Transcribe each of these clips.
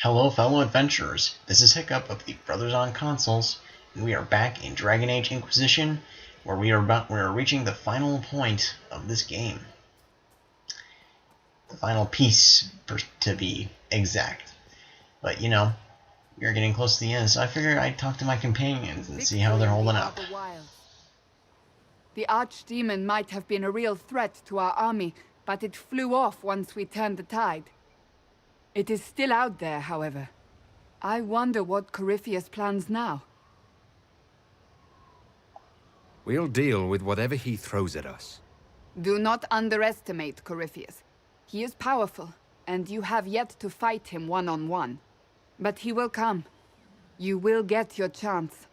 Hello, fellow adventurers. This is Hiccup of the Brothers on Consoles, and we are back in Dragon Age Inquisition, where we are reaching the final point of this game, the final piece, to be exact. But you know, we are getting close to the end, so I figured I'd talk to my companions and see how they're holding up. The archdemon might have been a real threat to our army, but it flew off once we turned the tide. It is still out there, however. I wonder what Corypheus plans now. We'll deal with whatever he throws at us. Do not underestimate Corypheus. He is powerful, and you have yet to fight him one-on-one. But he will come. You will get your chance.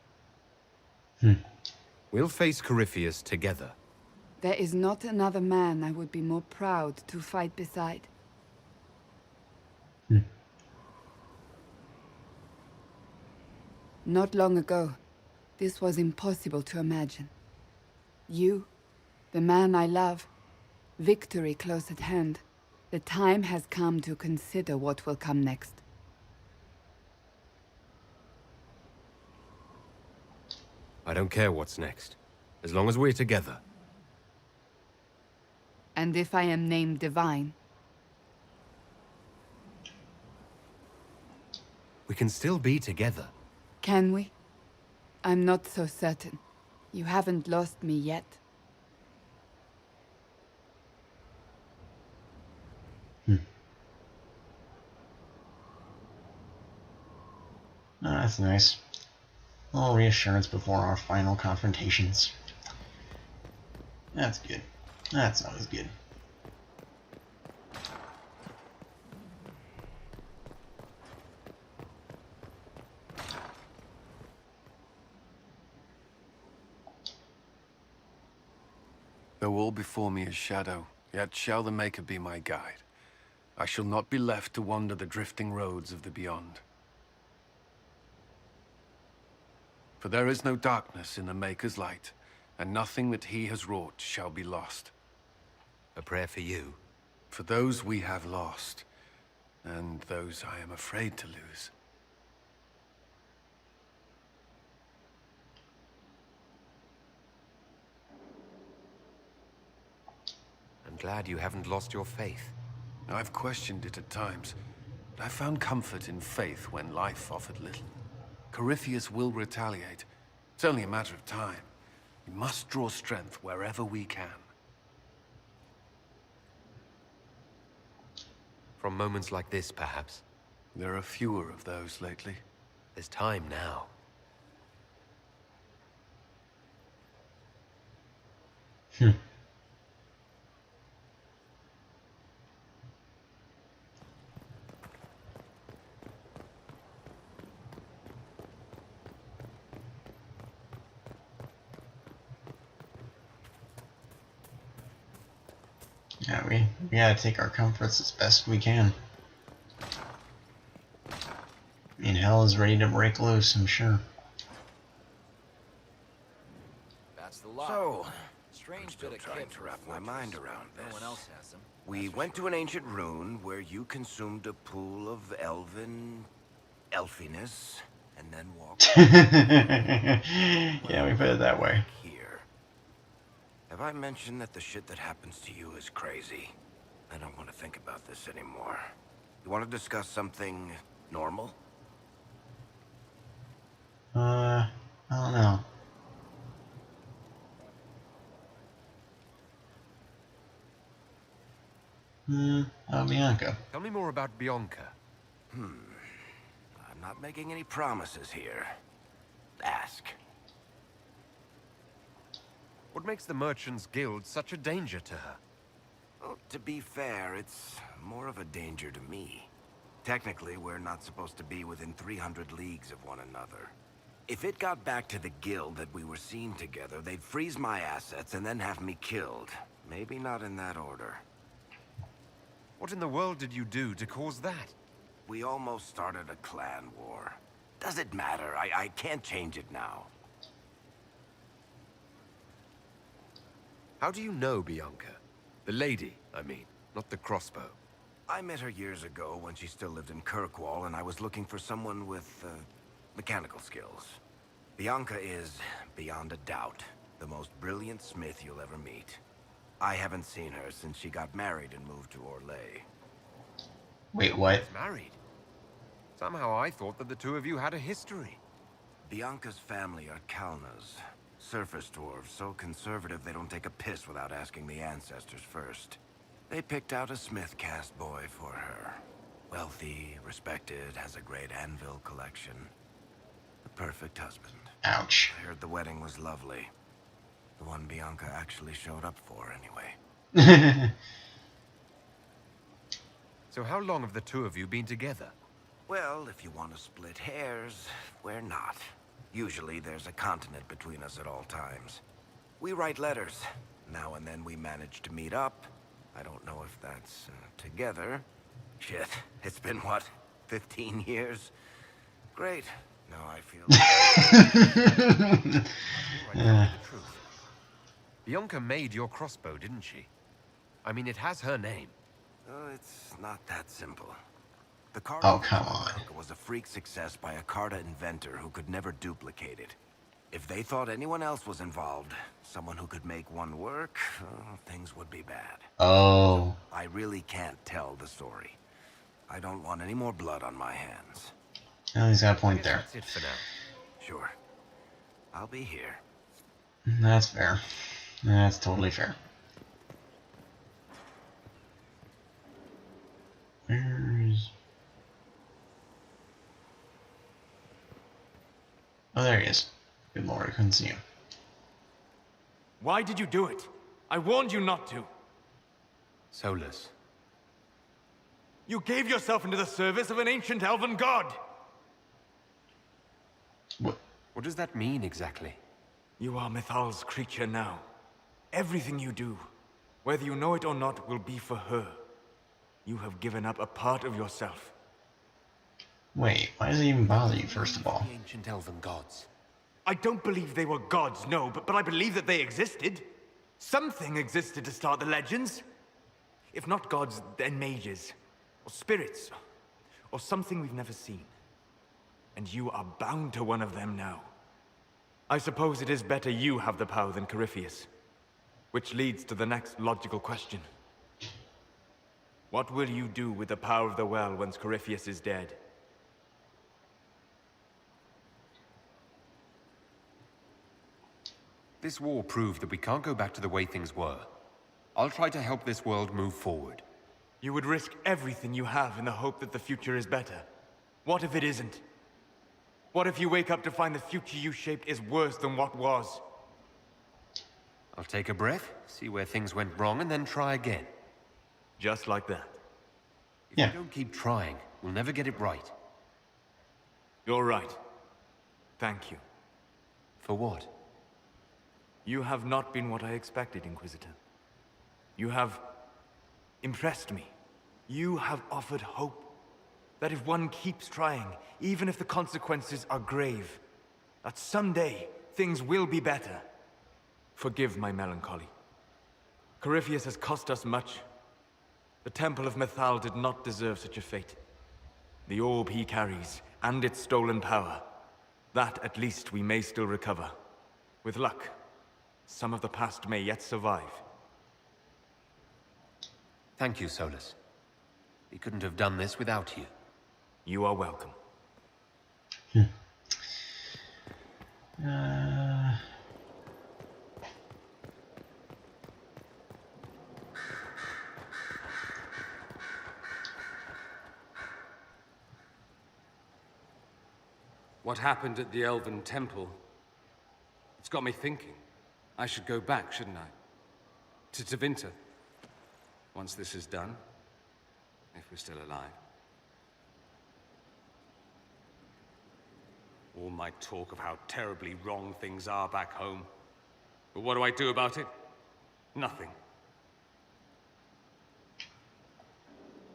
We'll face Corypheus together. There is not another man I would be more proud to fight beside. Not long ago, this was impossible to imagine. You, the man I love, victory close at hand. The time has come to consider what will come next. I don't care what's next, as long as we're together. And if I am named Divine? We can still be together. Can we? I'm not so certain. You haven't lost me yet. Oh, that's nice. A little reassurance before our final confrontations. That's good. That's always good. Though all before me is shadow, yet shall the Maker be my guide. I shall not be left to wander the drifting roads of the beyond. For there is no darkness in the Maker's light, and nothing that he has wrought shall be lost. A prayer for you. For those we have lost, and those I am afraid to lose. I'm glad you haven't lost your faith. I've questioned it at times, but I found comfort in faith when life offered little. Corypheus will retaliate. It's only a matter of time. We must draw strength wherever we can. From moments like this, perhaps. There are fewer of those lately. There's time now. Yeah, we gotta take our comforts as best we can. I mean, hell is ready to break loose, I'm sure. That's the lot. So, Strange still bit of trying kit to for a wrap my fortress. mind around No this. one else has them. We went to an ancient rune where you consumed a pool of elfiness, and then walked Yeah, we put it that way. here. Have I mentioned that the shit that happens to you is crazy? I don't want to think about this anymore. You want to discuss something normal? I don't know. Bianca. Tell me more about Bianca. I'm not making any promises here. Ask. What makes the Merchants Guild such a danger to her? Well, to be fair, it's more of a danger to me. Technically, we're not supposed to be within 300 leagues of one another. If it got back to the guild that we were seen together, they'd freeze my assets and then have me killed. Maybe not in that order. What in the world did you do to cause that? We almost started a clan war. Does it matter? I can't change it now. How do you know Bianca? The lady, I mean, not the crossbow. I met her years ago when she still lived in Kirkwall, and I was looking for someone with, mechanical skills. Bianca is, beyond a doubt, the most brilliant smith you'll ever meet. I haven't seen her since she got married and moved to Orlais. Wait, what? Married? Somehow I thought that the two of you had a history. Bianca's family are Kalnas, surface dwarves, so conservative they don't take a piss without asking the ancestors first. They picked out a smith caste boy for her. Wealthy, respected, has a great anvil collection. The perfect husband. Ouch. I heard the wedding was lovely. The one Bianca actually showed up for, anyway. So how long have the two of you been together? Well, if you want to split hairs, we're not. Usually there's a continent between us at all times. We write letters. Now and then we manage to meet up. I don't know if that's together. Shit, it's been what, 15 years? Great. Now I feel Right, tell me the truth. Bianca made your crossbow, didn't she? I mean, it has her name. it's not that simple. The card Oh, come on. was a freak success by a Carta inventor who could never duplicate it. If they thought anyone else was involved, someone who could make one work, things would be bad. Oh. I really can't tell the story. I don't want any more blood on my hands. Oh, he's got a I point guess there. that's it for now. Sure. I'll be here. That's fair. That's totally fair. Where's... Oh, there he is. Good lord, I couldn't see him. Why did you do it? I warned you not to. Solus. You gave yourself into the service of an ancient elven god. What? What does that mean exactly? You are Mythal's creature now. Everything you do, whether you know it or not, will be for her. You have given up a part of yourself. Wait, why does it even bother you, first of all? The ancient elven gods. I don't believe they were gods, no, but I believe that they existed. Something existed to start the legends. If not gods, then mages. Or spirits. Or something we've never seen. And you are bound to one of them now. I suppose it is better you have the power than Corypheus. Which leads to the next logical question. What will you do with the power of the well once Corypheus is dead? This war proved that we can't go back to the way things were. I'll try to help this world move forward. You would risk everything you have in the hope that the future is better. What if it isn't? What if you wake up to find the future you shaped is worse than what was? I'll take a breath, see where things went wrong, and then try again. Just like that. If we don't keep trying, we'll never get it right. You're right. Thank you. For what? You have not been what I expected, Inquisitor. You have impressed me. You have offered hope. That if one keeps trying, even if the consequences are grave, that someday things will be better. Forgive my melancholy. Corypheus has cost us much. The Temple of Mythal did not deserve such a fate. The orb he carries, and its stolen power, that at least we may still recover. With luck, some of the past may yet survive. Thank you, Solus. We couldn't have done this without you. You are welcome. What happened at the Elven Temple? It's got me thinking. I should go back, shouldn't I? To Tevinter. Once this is done. If we're still alive. All my talk of how terribly wrong things are back home. But what do I do about it? Nothing.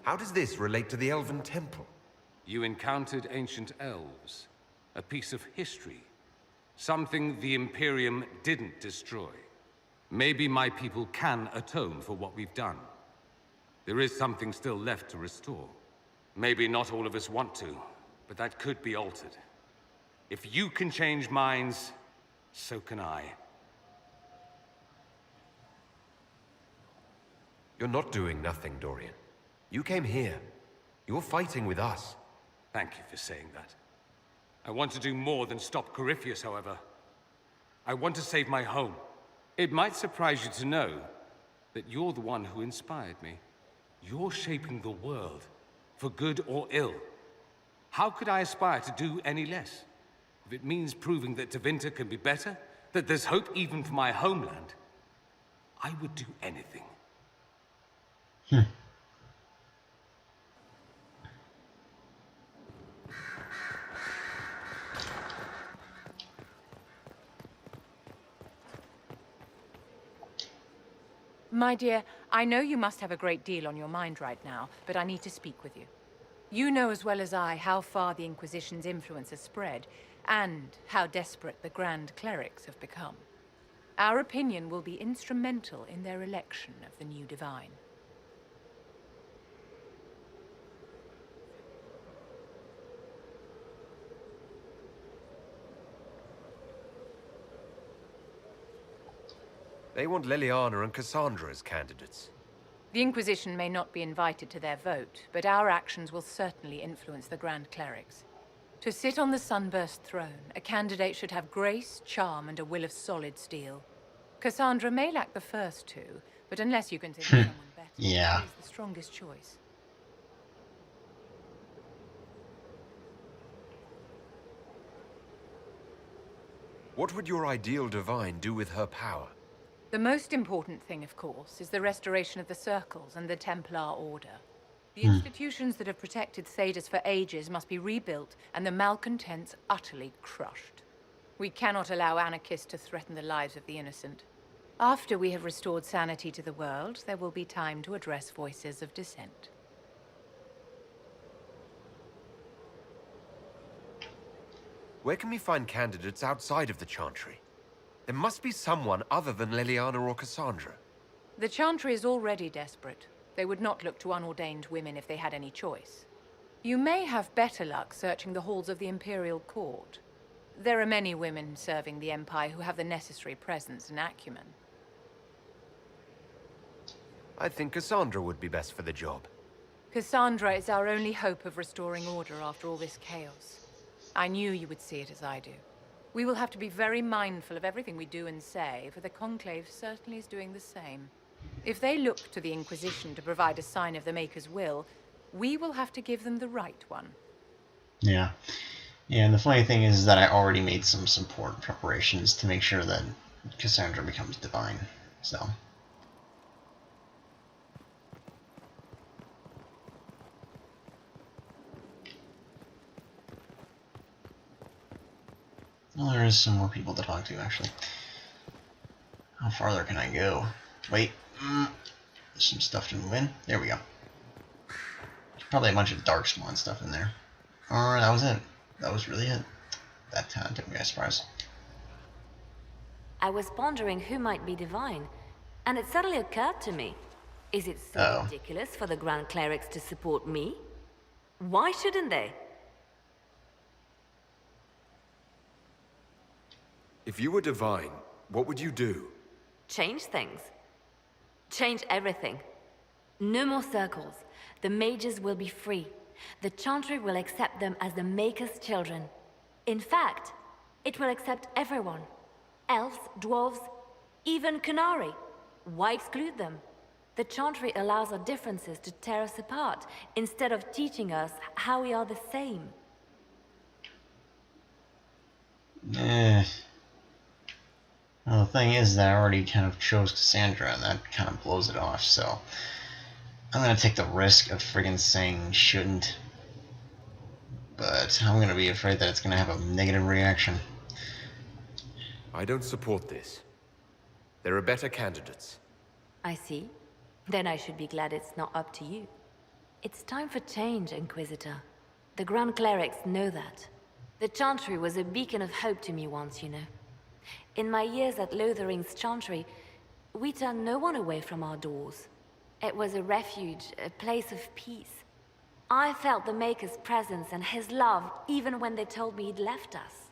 How does this relate to the Elven Temple? You encountered ancient elves. A piece of history. Something the Imperium didn't destroy. Maybe my people can atone for what we've done. There is something still left to restore. Maybe not all of us want to, but that could be altered. If you can change minds, so can I. You're not doing nothing, Dorian. You came here. You're fighting with us. Thank you for saying that. I want to do more than stop Corypheus, however. I want to save my home. It might surprise you to know that you're the one who inspired me. You're shaping the world, for good or ill. How could I aspire to do any less? If it means proving that Tevinter can be better, that there's hope even for my homeland, I would do anything. My dear, I know you must have a great deal on your mind right now, but I need to speak with you. You know as well as I how far the Inquisition's influence has spread, and how desperate the Grand Clerics have become. Our opinion will be instrumental in their election of the new Divine. They want Leliana and Cassandra as candidates. The Inquisition may not be invited to their vote, but our actions will certainly influence the Grand Clerics. To sit on the Sunburst throne, a candidate should have grace, charm, and a will of solid steel. Cassandra may lack the first two, but unless you consider someone better, Yeah. she is the strongest choice. What would your ideal divine do with her power? The most important thing, of course, is the restoration of the Circles and the Templar Order. The institutions that have protected Thedas for ages must be rebuilt, and the malcontents utterly crushed. We cannot allow anarchists to threaten the lives of the innocent. After we have restored sanity to the world, there will be time to address voices of dissent. Where can we find candidates outside of the Chantry? There must be someone other than Leliana or Cassandra. The Chantry is already desperate. They would not look to unordained women if they had any choice. You may have better luck searching the halls of the Imperial Court. There are many women serving the Empire who have the necessary presence and acumen. I think Cassandra would be best for the job. Cassandra is our only hope of restoring order after all this chaos. I knew you would see it as I do. We will have to be very mindful of everything we do and say, for the Conclave certainly is doing the same. If they look to the Inquisition to provide a sign of the Maker's will, we will have to give them the right one. Yeah. Yeah, and the funny thing is that I already made some important preparations to make sure that Cassandra becomes divine, so... Well, there is some more people to talk to, actually. How farther can I go? Wait. There's some stuff to move in. There we go. There's probably a bunch of Darkspawn stuff in there. Alright, that was it. That was really it. That took me by surprise. I was pondering who might be divine, and it suddenly occurred to me. Is it so ridiculous for the Grand Clerics to support me? Why shouldn't they? If you were divine, what would you do? Change things. Change everything. No more circles. The mages will be free. The Chantry will accept them as the Maker's children. In fact, it will accept everyone. Elves, dwarves, even Canari. Why exclude them? The Chantry allows our differences to tear us apart, instead of teaching us how we are the same. Well, the thing is that I already kind of chose Cassandra, and that kind of blows it off, so... I'm gonna take the risk of friggin' saying shouldn't. But I'm gonna be afraid that it's gonna have a negative reaction. I don't support this. There are better candidates. I see. Then I should be glad it's not up to you. It's time for change, Inquisitor. The Grand Clerics know that. The Chantry was a beacon of hope to me once, you know. In my years at Lothering's Chantry, we turned no one away from our doors. It was a refuge, a place of peace. I felt the Maker's presence and his love even when they told me he'd left us.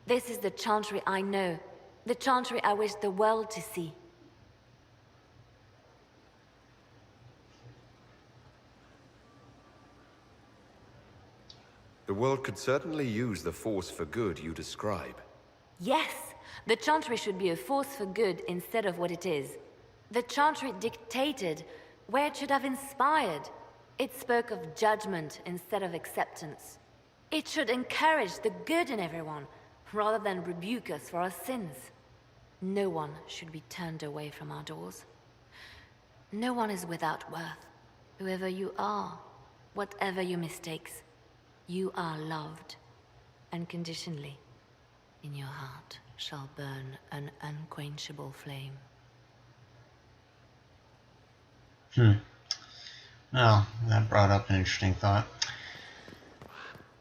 This is the Chantry I know, the Chantry I wish the world to see. The world could certainly use the force for good you describe. Yes, the Chantry should be a force for good instead of what it is. The Chantry dictated where it should have inspired. It spoke of judgment instead of acceptance. It should encourage the good in everyone, rather than rebuke us for our sins. No one should be turned away from our doors. No one is without worth. Whoever you are, whatever your mistakes, you are loved, unconditionally. In your heart shall burn an unquenchable flame. Well, that brought up an interesting thought.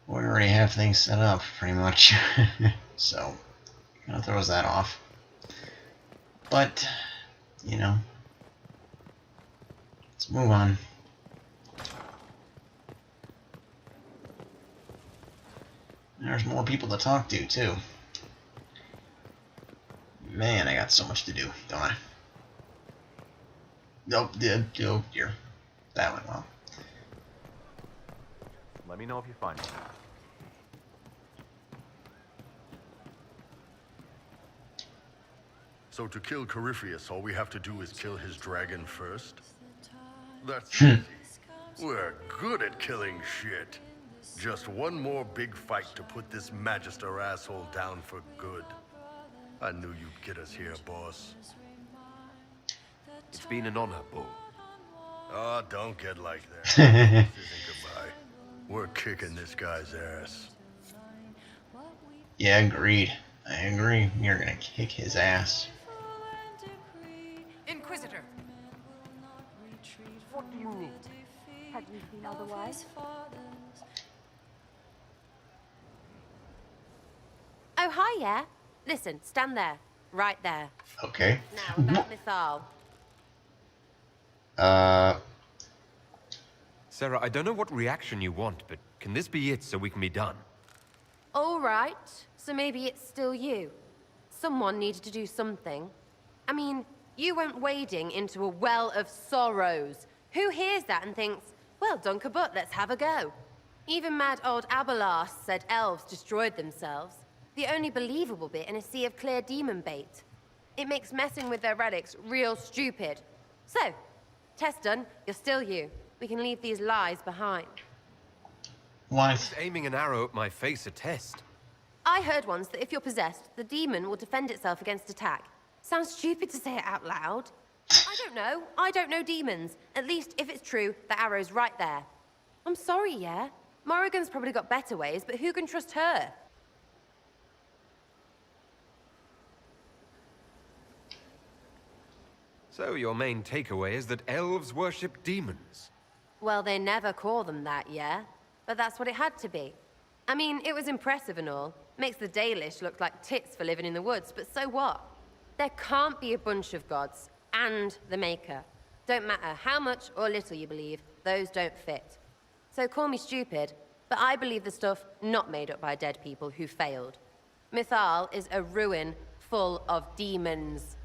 We already have things set up, pretty much. So, kind of throws that off. But, you know, let's move on. There's more people to talk to, too. Man, I got so much to do, don't I? Nope, oh dear. That went well. Let me know if you find it. So to kill Corypheus, all we have to do is kill his dragon first? That's easy. We're good at killing shit. Just one more big fight to put this Magister asshole down for good. I knew you'd get us here, boss. It's been an honor, Bull. Oh, don't get like that. This isn't goodbye. We're kicking this guy's ass. Yeah, agreed. I agree. You're gonna kick his ass. Inquisitor! What do you mean? Had you seen otherwise? Oh, hi, yeah. Listen, stand there. Right there. Okay. Now, about Mythal. Sarah, I don't know what reaction you want, but can this be it so we can be done? All right. So maybe it's still you. Someone needed to do something. I mean, you went wading into a well of sorrows. Who hears that and thinks, well, dunk a butt, let's have a go? Even mad old Abelas said elves destroyed themselves. The only believable bit in a sea of clear demon bait. It makes messing with their relics real stupid. So, test done, you're still you. We can leave these lies behind. Why? Is aiming an arrow at my face a test? I heard once that if you're possessed, the demon will defend itself against attack. Sounds stupid to say it out loud. I don't know. I don't know demons. At least, if it's true, the arrow's right there. I'm sorry, yeah? Morrigan's probably got better ways, but who can trust her? So your main takeaway is that elves worship demons? Well, they never call them that, yeah? But that's what it had to be. I mean, it was impressive and all. Makes the Dalish look like tits for living in the woods, but so what? There can't be a bunch of gods and the Maker. Don't matter how much or little you believe, those don't fit. So call me stupid, but I believe the stuff not made up by dead people who failed. Mythal is a ruin full of demons.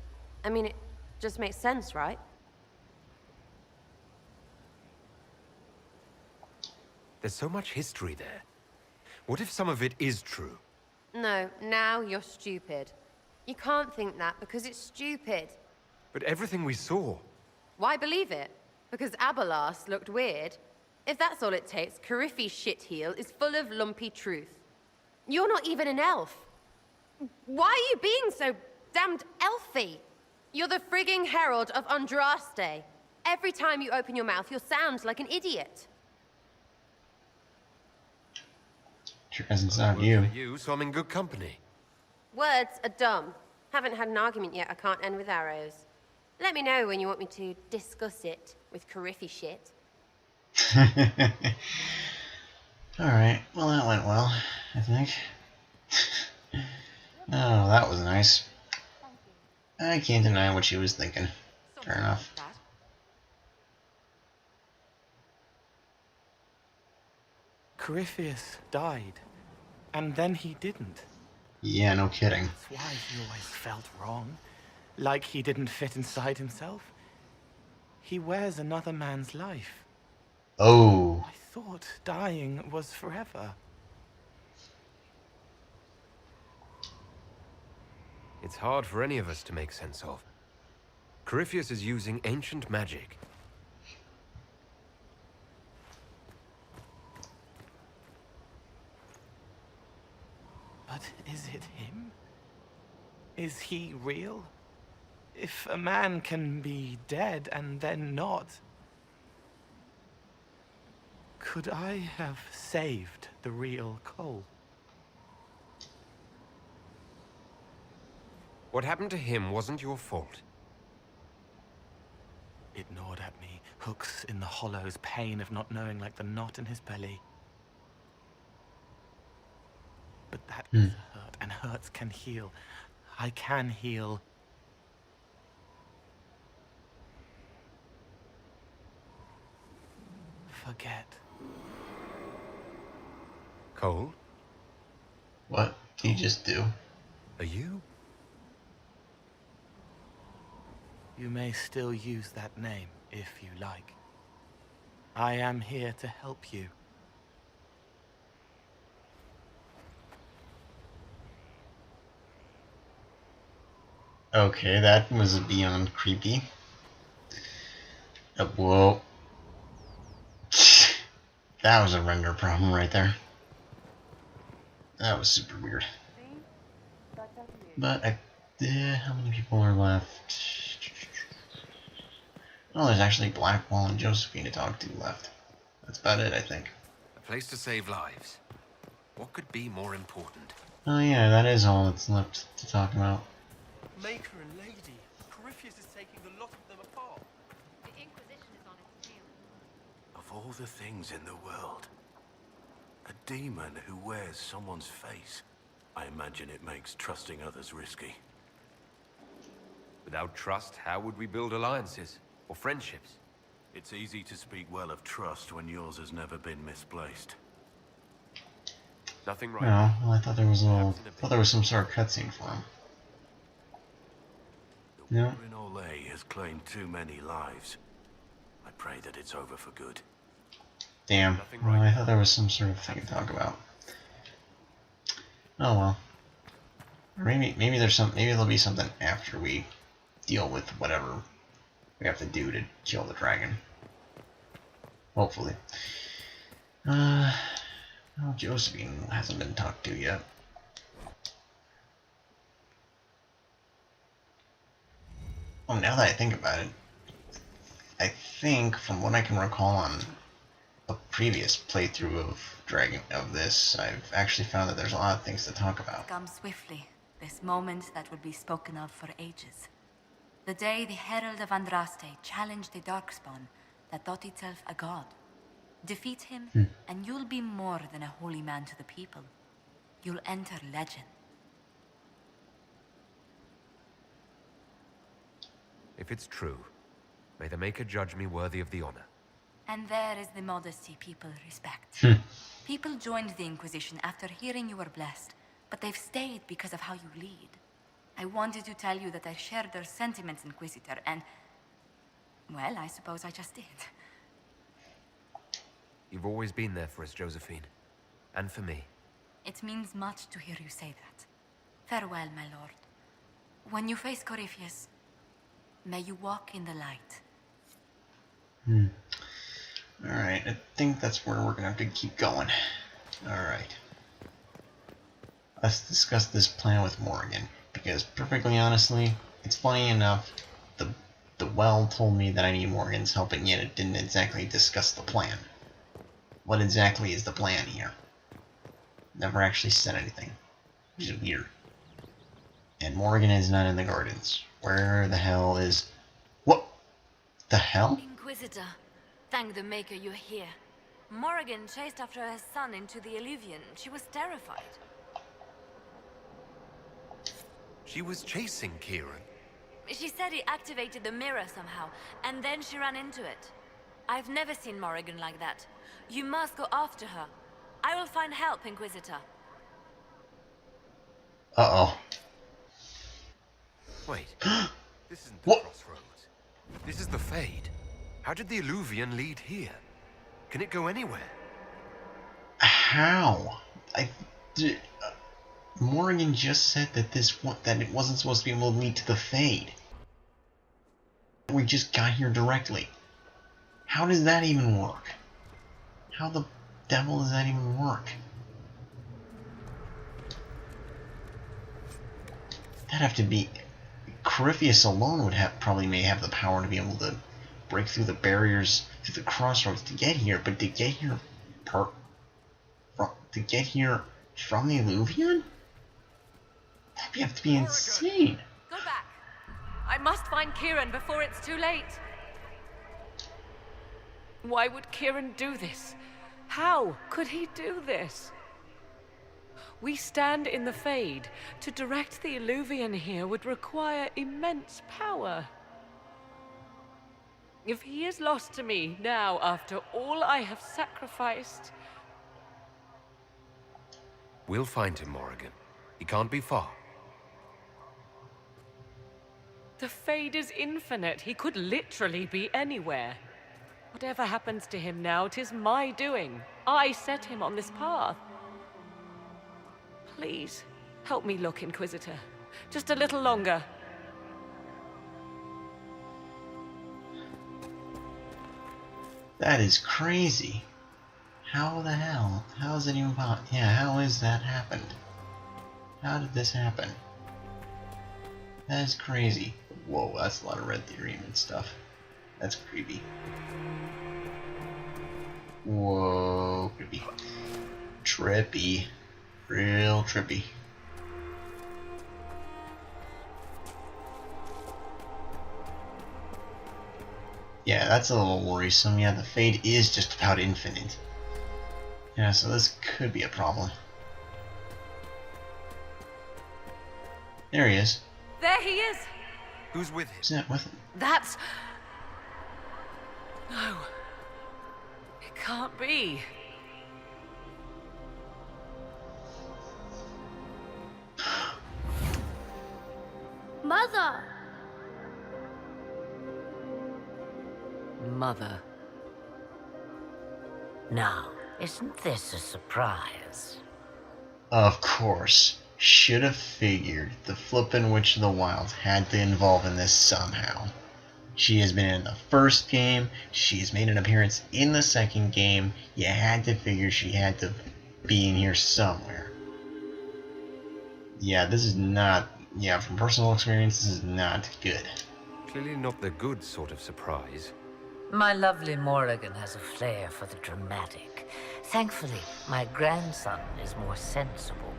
I mean, it just makes sense, right? There's so much history there. What if some of it is true? No, now you're stupid. You can't think that because it's stupid. But everything we saw... Why believe it? Because Abelas looked weird? If that's all it takes, Corypheus' shitheel is full of lumpy truth. You're not even an elf. Why are you being so damned elfy? You're the frigging herald of Andraste. Every time you open your mouth, you'll sound like an idiot. Sure doesn't sound For you. you, so I'm in good company. Words are dumb. Haven't had an argument yet I can't end with arrows. Let me know when you want me to discuss it with Corypheus shit. Alright, well that went well, I think. Oh, that was nice. I can't deny what she was thinking. Fair enough. Corypheus died, and then he didn't. Yeah, no kidding. That's why he always felt wrong. Like he didn't fit inside himself. He wears another man's life. Oh. I thought dying was forever. It's hard for any of us to make sense of. Corypheus is using ancient magic. But is it him? Is he real? If a man can be dead and then not, could I have saved the real Cole? What happened to him wasn't your fault. It gnawed at me, hooks in the hollows, pain of not knowing like the knot in his belly. But that is a hurt, and hurts can heal. I can heal. Forget. Cole? What did you just do? Are you? You may still use that name, if you like. I am here to help you. Okay, that was beyond creepy. Whoa. That was a render problem right there. That was super weird. But how many people are left? Oh, there's actually Blackwall and Josephine to talk to left. That's about it, I think. A place to save lives. What could be more important? Oh yeah, that is all that's left to talk about. Maker and Lady, Corypheus is taking the lot of them apart. The Inquisition is on its tail. Of all the things in the world, a demon who wears someone's face. I imagine it makes trusting others risky. Without trust, how would we build alliances? Or friendships? It's easy to speak well of trust when yours has never been misplaced. Nothing right. No, well, I thought there was some sort of cutscene for him. The Yeah. war in Olay has claimed too many lives. I pray that it's over for good. Damn. Well, I thought there was some sort of thing to talk about. Oh well. Or maybe there'll be something after we deal with whatever we have to do to kill the dragon. Hopefully. Well, Josephine hasn't been talked to yet. Oh, now that I think about it, I think from what I can recall on a previous playthrough of this, I've actually found that there's a lot of things to talk about. Come swiftly, this moment that will be spoken of for ages. The day the Herald of Andraste challenged the Darkspawn that thought itself a god. Defeat him, and you'll be more than a holy man to the people. You'll enter legend. If it's true, may the Maker judge me worthy of the honor. And there is the modesty people respect. People joined the Inquisition after hearing you were blessed, but they've stayed because of how you lead. I wanted to tell you that I shared their sentiments, Inquisitor, and... well, I suppose I just did. You've always been there for us, Josephine. And for me. It means much to hear you say that. Farewell, my lord. When you face Corypheus, may you walk in the light. Alright, I think that's where we're gonna have to keep going. Alright. Let's discuss this plan with Morrigan. Because, perfectly honestly, it's funny enough, the well told me that I need Morrigan's help, and yet it didn't exactly discuss the plan. What exactly is the plan here? Never actually said anything. Which is weird. And Morrigan is not in the gardens. Where the hell is... What the hell? Inquisitor, thank the Maker you're here. Morrigan chased after her son into the Illuvian. She was terrified. She was chasing Kieran. She said he activated the mirror somehow, and then she ran into it. I've never seen Morrigan like that. You must go after her. I will find help, Inquisitor. Uh-oh. Wait. This isn't the What? crossroads. This is the Fade. How did the Illuvian lead here? Can it go anywhere? How? Morgan just said that that it wasn't supposed to be able to lead to the Fade. We just got here directly. How does that even work? How the devil does that even work? That'd have to be... Corypheus alone would may have the power to be able to break through the barriers to the crossroads to get here, but to get here from the Illuvian? That'd have to be insane. Go back. I must find Kieran before it's too late. Why would Kieran do this? How could he do this? We stand in the Fade. To direct the Illuvian here would require immense power. If he is lost to me now, after all I have sacrificed... We'll find him, Morrigan. He can't be far. The Fade is infinite. He could literally be anywhere. Whatever happens to him now, 'tis my doing. I set him on this path. Please, help me look, Inquisitor. Just a little longer. That is crazy. How the hell? How is it even possible? Yeah, how is that happened? How did this happen? That is crazy. Whoa, that's a lot of red theorem and stuff. That's creepy. Whoa, creepy. Trippy. Real trippy. Yeah, that's a little worrisome. Yeah, the Fade is just about infinite. Yeah, so this could be a problem. There he is. There he is! Who's with him? Who's that with him? That's... No. It can't be. Mother! Mother. Now, isn't this a surprise? Of course. Should have figured the flippin' Witch of the Wilds had to involve in this somehow. She has been in the first game, she's made an appearance in the second game, you had to figure she had to be in here somewhere. Yeah, this is not, yeah, from personal experience, this is not good. Clearly not the good sort of surprise. My lovely Morrigan has a flair for the dramatic. Thankfully, my grandson is more sensible.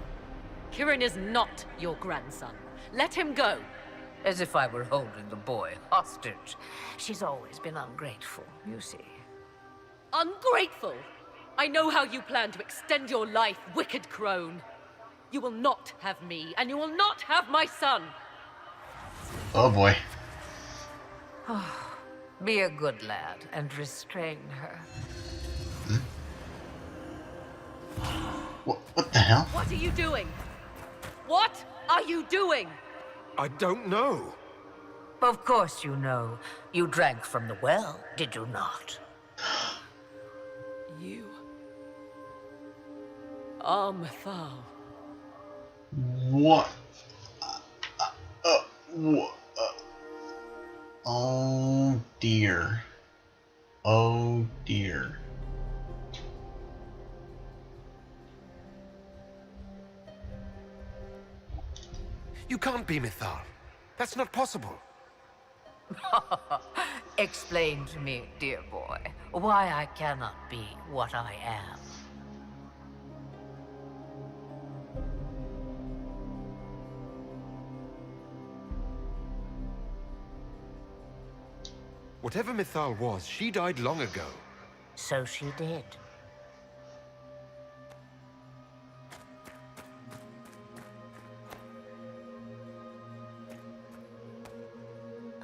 Kieran is not your grandson. Let him go. As if I were holding the boy hostage. She's always been ungrateful, you see. Ungrateful? I know how you plan to extend your life, wicked crone. You will not have me, and you will not have my son. Oh boy. Be a good lad and restrain her. What the hell? What are you doing? What are you doing? I don't know. Of course you know. You drank from the well, did you not? You are Mathal. What? What? Oh dear. Oh dear. You can't be Mithal. That's not possible. Explain to me, dear boy, why I cannot be what I am. Whatever Mithal was, she died long ago. So she did.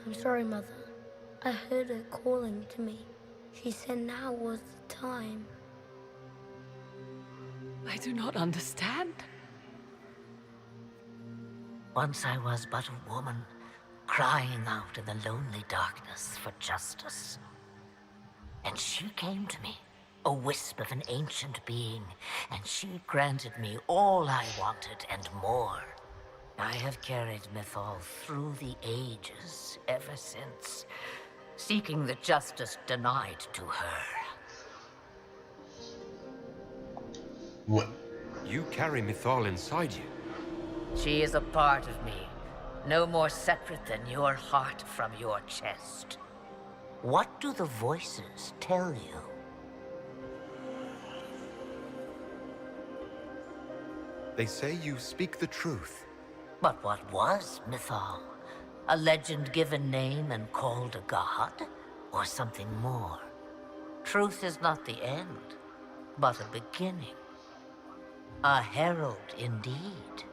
I'm sorry, Mother. I heard her calling to me. She said now was the time. I do not understand. Once I was but a woman, crying out in the lonely darkness for justice. And she came to me, a wisp of an ancient being, and she granted me all I wanted and more. I have carried Mythal through the ages ever since, seeking the justice denied to her. What? You carry Mythal inside you. She is a part of me, no more separate than your heart from your chest. What do the voices tell you? They say you speak the truth. But what was Mythal? A legend given name and called a god? Or something more? Truth is not the end, but a beginning. A herald indeed,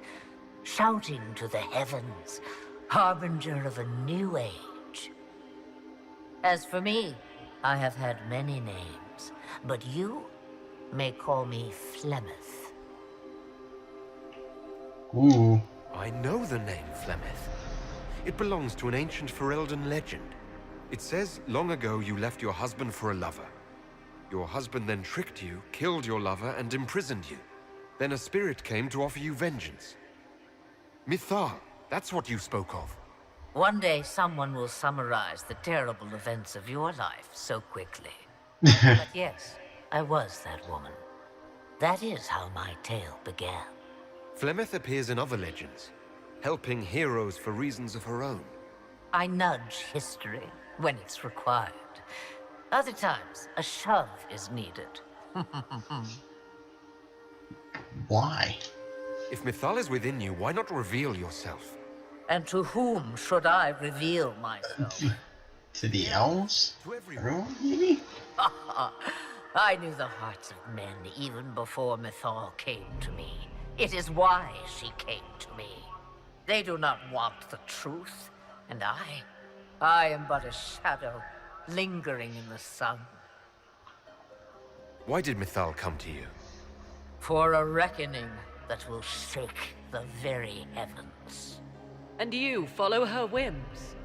shouting to the heavens, harbinger of a new age. As for me, I have had many names, but you may call me Flemeth. Ooh. I know the name Flemeth. It belongs to an ancient Ferelden legend. It says long ago you left your husband for a lover. Your husband then tricked you, killed your lover, and imprisoned you. Then a spirit came to offer you vengeance. Mythal, that's what you spoke of. One day someone will summarize the terrible events of your life so quickly. But yes, I was that woman. That is how my tale began. Flemeth appears in other legends, helping heroes for reasons of her own. I nudge history when it's required. Other times, a shove is needed. Why? If Mythal is within you, why not reveal yourself? And to whom should I reveal myself? To the elves? To everyone, maybe? I knew the hearts of men even before Mythal came to me. It is why she came to me. They do not want the truth, and I am but a shadow, lingering in the sun. Why did Mythal come to you? For a reckoning that will shake the very heavens. And you follow her whims?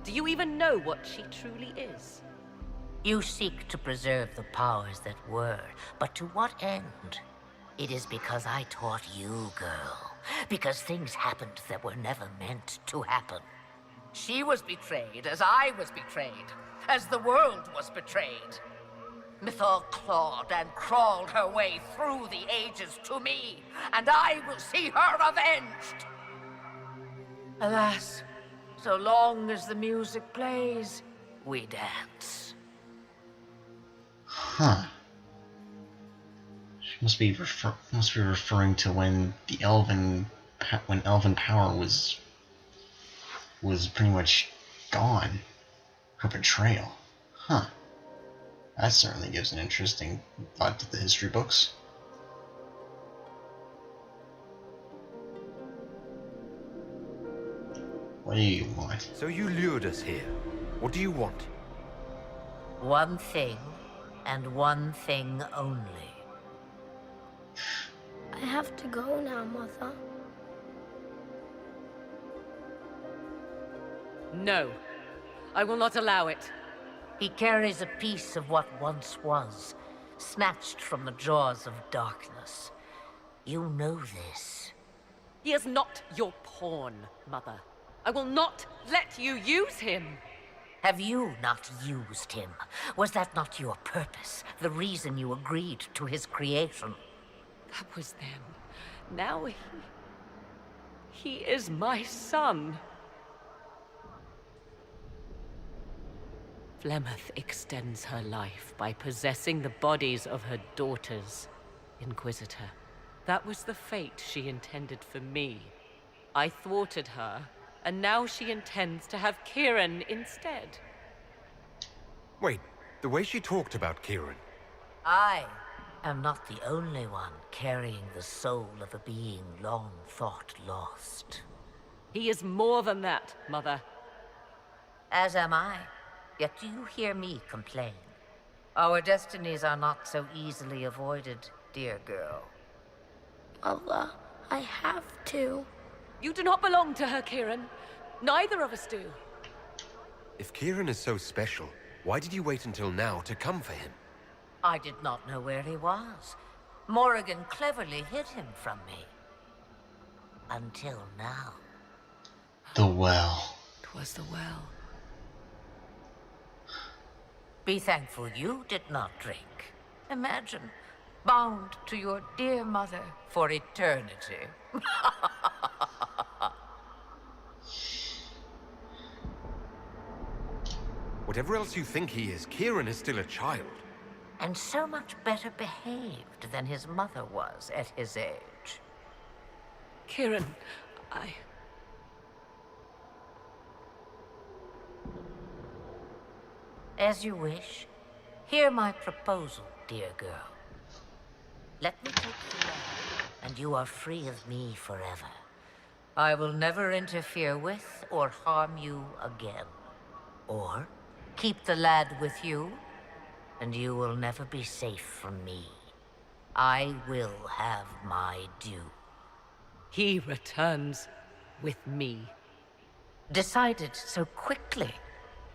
Do you even know what she truly is? You seek to preserve the powers that were, but to what end? It is because I taught you, girl. Because things happened that were never meant to happen. She was betrayed as I was betrayed, as the world was betrayed. Mythal clawed and crawled her way through the ages to me, and I will see her avenged! Alas, so long as the music plays, we dance. Huh. She must be referring to when the elven power was pretty much gone. Her betrayal. Huh. That certainly gives an interesting thought to the history books. What do you want? So you lured us here. What do you want? One thing, and one thing only. I have to go now, Mother. No. I will not allow it. He carries a piece of what once was, snatched from the jaws of darkness. You know this. He is not your pawn, Mother. I will not let you use him. Have you not used him? Was that not your purpose? The reason you agreed to his creation? That was then. Now he is my son. Flemeth extends her life by possessing the bodies of her daughters, Inquisitor. That was the fate she intended for me. I thwarted her, and now she intends to have Kieran instead. Wait, the way she talked about Kieran. I am not the only one carrying the soul of a being long thought lost. He is more than that, Mother. As am I. Yet do you hear me complain? Our destinies are not so easily avoided, dear girl. Mother. I have to. You do not belong to her, Kieran. Neither of us do. If Kieran is so special, why did you wait until now to come for him? I did not know where he was. Morrigan cleverly hid him from me. Until now. The well. 'Twas the well. Be thankful you did not drink. Imagine, bound to your dear mother for eternity. Whatever else you think he is, Kieran is still a child. And so much better behaved than his mother was at his age. Kieran, As you wish. Hear my proposal, dear girl. Let me take the lad, and you are free of me forever. I will never interfere with or harm you again. Or keep the lad with you, and you will never be safe from me. I will have my due. he returns with me. Decided so quickly.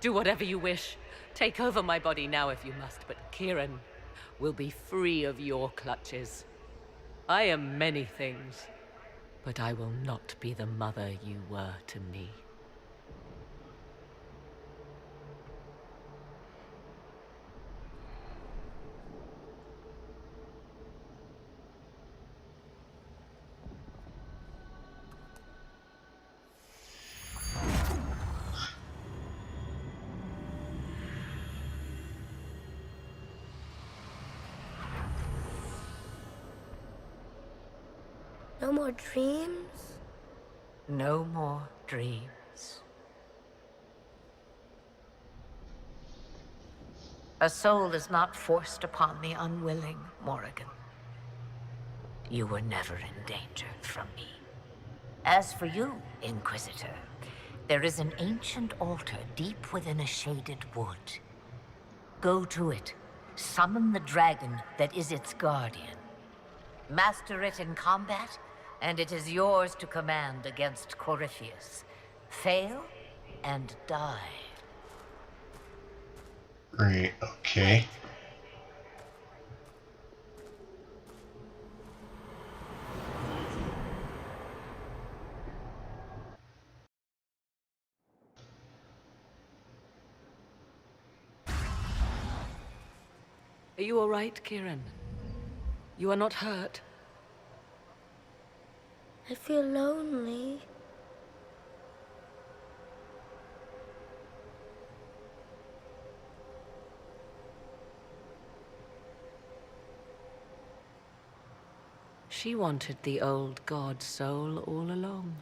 Do whatever you wish. Take over my body now if you must, but Kieran will be free of your clutches. I am many things, but I will not be the mother you were to me. No more dreams? No more dreams. A soul is not forced upon the unwilling, Morrigan. You were never in danger from me. As for you, Inquisitor, there is an ancient altar deep within a shaded wood. Go to it. Summon the dragon that is its guardian. Master it in combat, and it is yours to command against Corypheus. Fail, and die. Great, okay. Are you all right, Kieran? You are not hurt? I feel lonely. She wanted the old god soul all along.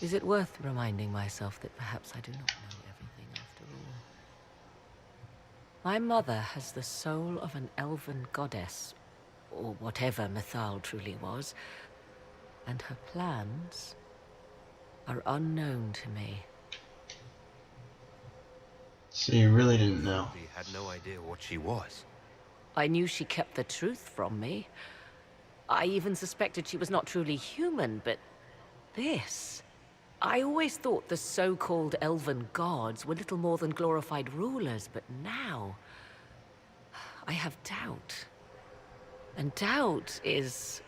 Is it worth reminding myself that perhaps I do not know everything after all? My mother has the soul of an elven goddess, or whatever Mythal truly was, and her plans are unknown to me. So you really didn't know? We had no idea what she was. I knew she kept the truth from me. I even suspected she was not truly human, but this... I always thought the so-called elven gods were little more than glorified rulers, but now... I have doubt. And doubt is...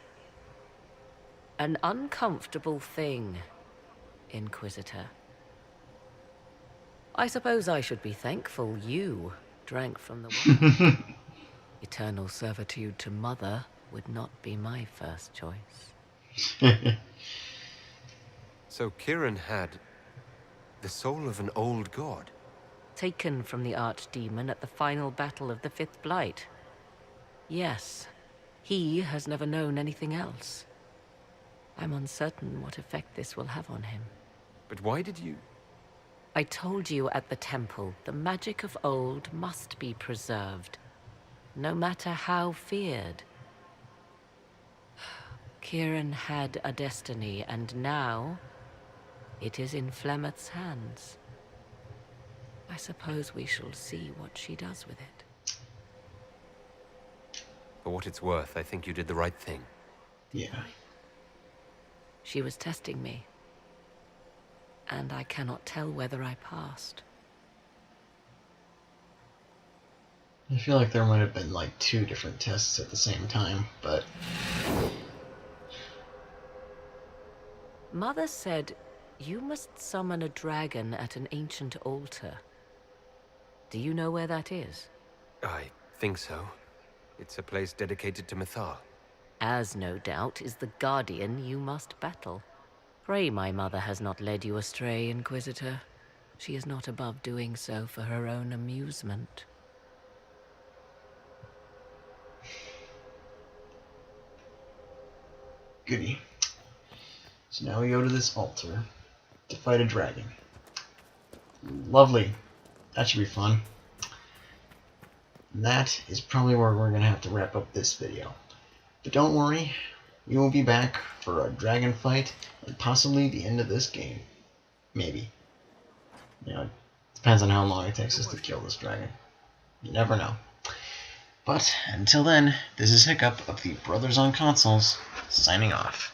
an uncomfortable thing, Inquisitor. I suppose I should be thankful you drank from the well. Eternal servitude to Mother would not be my first choice. So Kieran had the soul of an old god? Taken from the archdemon at the final battle of the Fifth Blight. Yes, he has never known anything else. I'm uncertain what effect this will have on him. But why did you... I told you at the temple, the magic of old must be preserved, no matter how feared. Kieran had a destiny, and now it is in Flemeth's hands. I suppose we shall see what she does with it. For what it's worth, I think you did the right thing. Yeah. She was testing me. And I cannot tell whether I passed. I feel like there might have been like 2 different tests at the same time, but... Mother said you must summon a dragon at an ancient altar. Do you know where that is? I think so. It's a place dedicated to Mythal. As no doubt is the guardian you must battle. Pray my mother has not led you astray, Inquisitor. She is not above doing so for her own amusement. Goody. So now we go to this altar to fight a dragon. Lovely. That should be fun. And that is probably where we're going to have to wrap up this video. But don't worry, we will be back for a dragon fight and possibly the end of this game. Maybe. You know, it depends on how long it takes us to kill this dragon. You never know. But until then, this is Hiccup of the Brothers on Consoles, signing off.